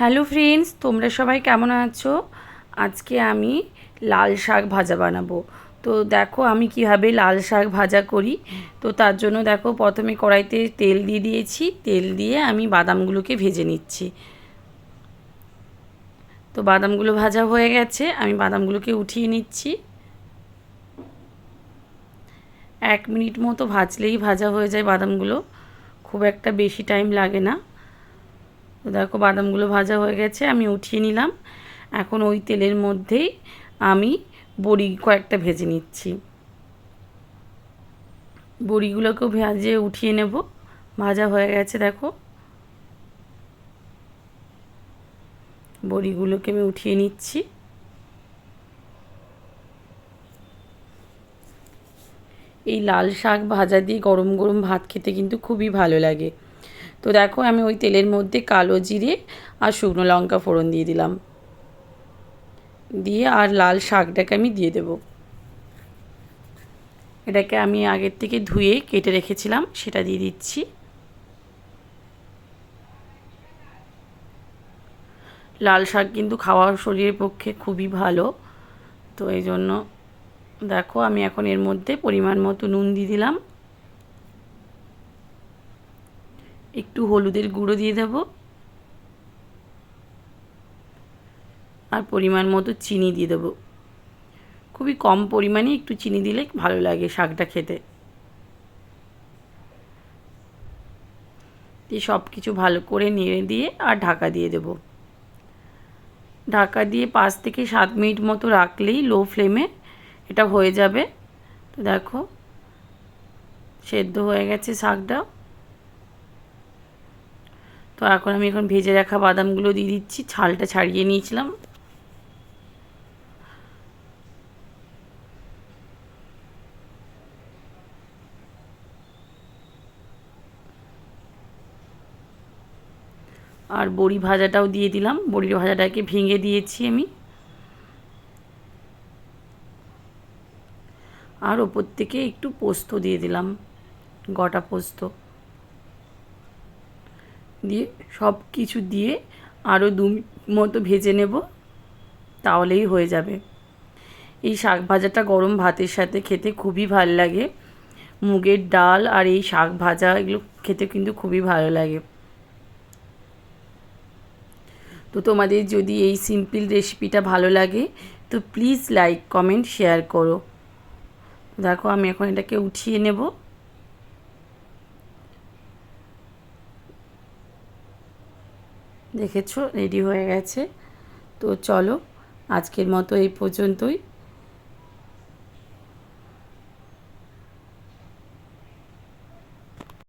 Hello friends, তোমরা সবাই কেমন আছো? আজকে আমি লাল শাক ভাজা বানাবো। তো দেখো আমি কিভাবে লাল শাক ভাজা করি। তো তার জন্য দেখো প্রথমে কড়াইতে তেল দিয়ে দিয়েছি, তেল দিয়ে আমি বাদামগুলোকে ভেজে নিচ্ছি। তো বাদামগুলো ভাজা হয়ে গেছে, আমি বাদামগুলোকে উঠিয়ে নিচ্ছি। 1 মিনিট মতো ভাজলেই ভাজা হয়ে যায় বাদামগুলো, খুব একটা বেশি টাইম লাগে না। তো দেখো বাদামগুলো ভাজা হয়ে গেছে, আমি উঠিয়ে নিলাম। এখন ওই তেলের মধ্যেই আমি বড়ি কয়েকটা ভেজে নিচ্ছি। বড়িগুলোকেও ভেজে উঠিয়ে নেব। ভাজা হয়ে গেছে দেখো, বড়িগুলোকে আমি উঠিয়ে নিচ্ছি। এই লাল শাক ভাজা দিয়ে গরম গরম ভাত খেতে কিন্তু খুবই ভালো লাগে। তো দেখো আমি ওই তেলের মধ্যে কালো জিরে আর শুকনো লঙ্কা ফোড়ন দিয়ে দিলাম, দিয়ে আর লাল শাকটাকে আমি দিয়ে দেবো। এটাকে আমি আগের থেকে ধুয়ে কেটে রেখেছিলাম, সেটা দিয়ে দিচ্ছি। লাল শাক কিন্তু খাওয়া শরীরের পক্ষে খুবই ভালো। তো এই জন্য দেখো আমি এখন এর মধ্যে পরিমাণ মতো নুন দিয়ে দিলাম, একটু হলুদের গুঁড়ো দিয়ে দেব, আর পরিমাণ মতো চিনি দিয়ে দেবো। খুবই কম পরিমাণে একটু চিনি দিলে ভালো লাগে শাকটা খেতে। দিয়ে সব কিছু ভালো করে নেড়ে দিয়ে আর ঢাকা দিয়ে দেব। ঢাকা দিয়ে 5 থেকে 7 মিনিট মতো রাখলেই লো ফ্লেমে এটা হয়ে যাবে। তো দেখো সেদ্ধ হয়ে গেছে শাকটা। তো এখন আমি ভেজে রাখা বাদামগুলো দিয়ে দিচ্ছি, ছালটা ছাড়িয়ে নিয়েছিলাম। আর বড়ি ভাজাটাও দিয়ে দিলাম, বড়ির ভাজাটাকে ভেঙে দিয়েছি আমি। আর ওপর থেকে একটু পোস্ত দিয়ে দিলাম, গোটা পোস্ত দিয়ে সব কিছু দিয়ে আরও 2 মিনিট মতো ভেজে নেব, তাহলেই হয়ে যাবে। এই শাক ভাজাটা গরম ভাতের সাথে খেতে খুবই ভালো লাগে। মুগের ডাল আর এই শাক ভাজা এগুলো খেতে কিন্তু খুবই ভালো লাগে। তো তোমাদের যদি এই সিম্পল রেসিপিটা ভালো লাগে তো প্লিজ লাইক কমেন্ট শেয়ার করো। দেখো আমি এখন এটাকে উঠিয়ে নেব। দেখেছো রেডি হয়ে গেছে। তো চলো আজকের মতো এই পর্যন্তই।